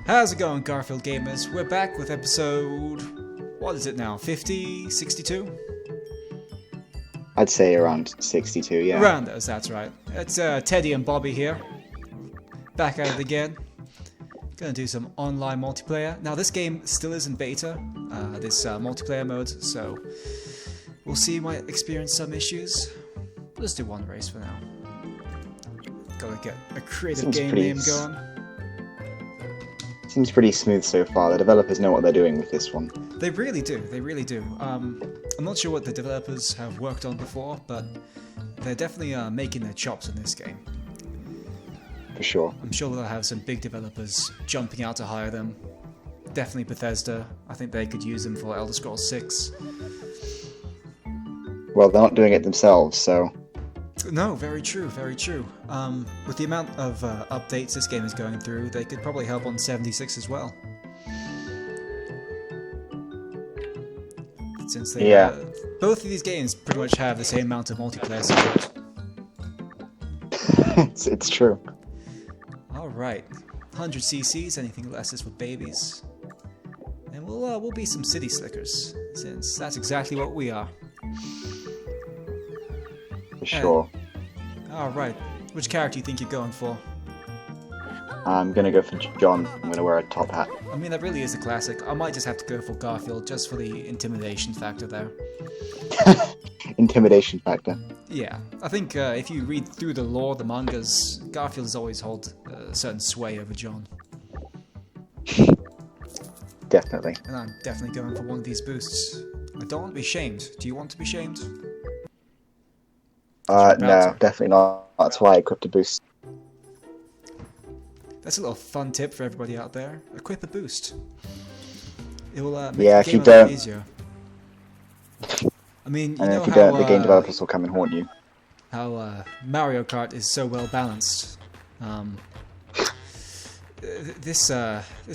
How's it going, Garfield gamers? We're back with episode... what is it now? 50? 62? I'd say around 62, yeah. Around those, that's right. It's Teddy and Bobby here. Back at it again. Gonna do some online multiplayer. Now, this game still is in beta, this multiplayer mode, so we'll see. Might experience some issues. Let's do one race for now. Gotta get a creative game name going. Seems pretty smooth so far. The developers know what they're doing with this one. They really do. They really do. I'm not sure what the developers have worked on before, but they're definitely making their chops in this game. For sure. I'm sure they'll have some big developers jumping out to hire them. Definitely Bethesda. I think they could use them for Elder Scrolls 6. Well, they're not doing it themselves, so... No, very true, very true. With the amount of updates this game is going through, they could probably help on 76 as well. Since they, both of these games pretty much have the same amount of multiplayer support. it's true. Alright, 100 cc's, anything less is for babies. And we'll be some city slickers, since that's exactly what we are. For sure. Alright, which character do you think you're going for? I'm gonna go for John. I'm gonna wear a top hat. I mean, that really is a classic. I might just have to go for Garfield, just for the intimidation factor there. Intimidation factor. Yeah, I think if you read through the lore, the mangas, Garfield has always held a certain sway over John. Definitely. And I'm definitely going for one of these boosts. I don't want to be shamed. Do you want to be shamed? No, definitely not. That's why I equipped a boost. That's a little fun tip for everybody out there. Equip a boost. It will make if the you game a lot don't... easier. I mean, and if you don't, the game developers will come and haunt you. How Mario Kart is so well balanced. This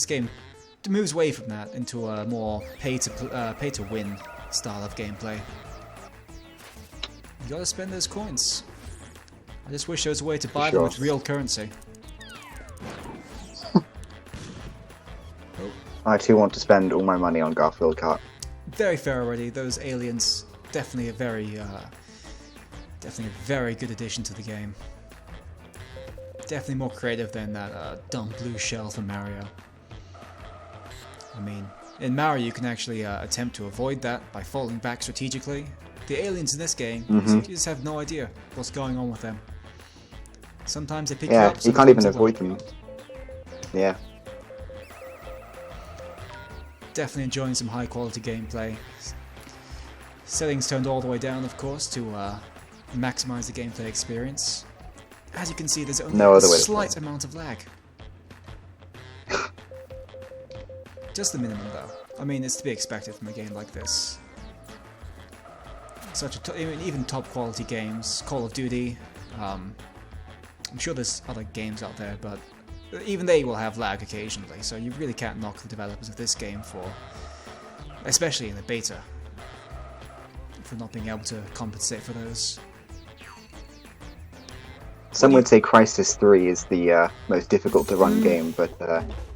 game moves away from that into a more pay to win style of gameplay. You gotta spend those coins. I just wish there was a way to buy them with real currency. I too want to spend all my money on Garfield Kart. Very fair already. Those aliens, definitely a very good addition to the game. Definitely more creative than that dumb blue shell from Mario. I mean, in Mario you can actually attempt to avoid that by falling back strategically. The aliens in this game, you just have no idea what's going on with them. Sometimes they pick you up. Yeah, you can't even avoid them. Yeah. Definitely enjoying some high quality gameplay. Settings turned all the way down, of course, to maximize the gameplay experience. As you can see, there's only a slight amount of lag. Just the minimum, though. I mean, it's to be expected from a game like this. Even top quality games, Call of Duty. I'm sure there's other games out there, but even they will have lag occasionally, so you really can't knock the developers of this game for, especially in the beta, for not being able to compensate for those. Some would say Crysis 3 is the most difficult to run game, but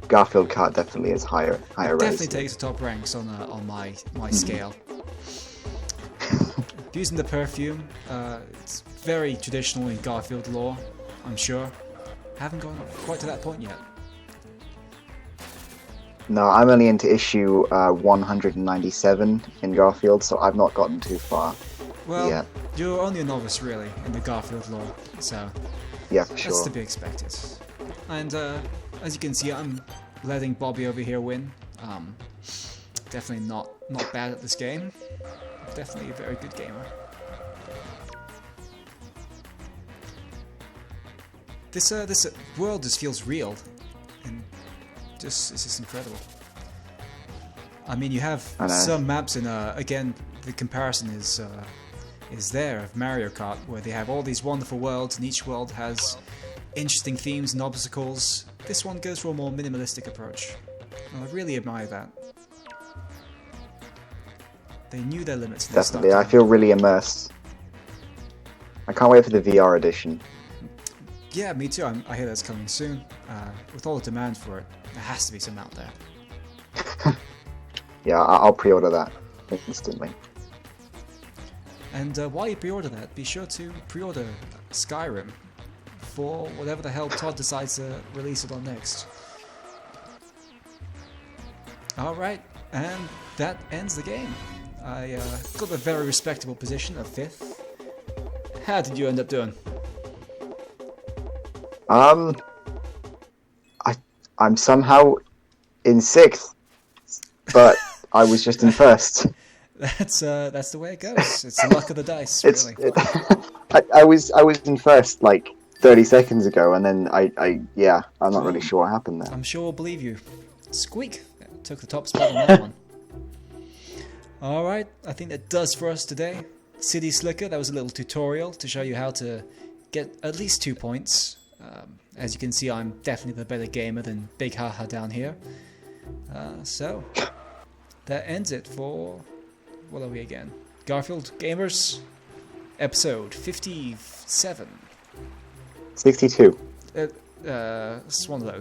Garfield Kart definitely is higher Definitely takes the top ranks on my scale. Using the perfume, it's very traditional in Garfield lore, I'm sure. Haven't gone quite to that point yet. No, I'm only into issue 197 in Garfield, so I've not gotten too far yet. You're only a novice, really, in the Garfield lore, so yeah, for sure. That's to be expected. And as you can see, I'm letting Bobby over here win. Definitely not bad at this game. Definitely a very good gamer. This world just feels real, and it's just incredible. I mean, you have some maps, and again, the comparison is there of Mario Kart, where they have all these wonderful worlds, and each world has interesting themes and obstacles. This one goes for a more minimalistic approach, and I really admire that. They knew their limits. Definitely, I feel really immersed. I can't wait for the VR edition. Yeah, me too. I hear that's coming soon. With all the demand for it, there has to be some out there. Yeah, I'll pre-order that instantly. And while you pre-order that, be sure to pre-order Skyrim for whatever the hell Todd decides to release it on next. Alright, and that ends the game. I got a very respectable position of 5th. How did you end up doing? I'm somehow in 6th, but I was just in 1st. That's the way it goes. It's the luck of the dice, really. I was in 1st like 30 seconds ago, and then I'm not really sure what happened there. I'm sure we'll believe you. Squeak took the top spot on that one. Alright, I think that does for us today. City Slicker, that was a little tutorial to show you how to get at least 2 points. As you can see, I'm definitely the better gamer than Big Haha down here. So, that ends it for... What are we again? Garfield Gamers, episode 57. 62. It's one of those.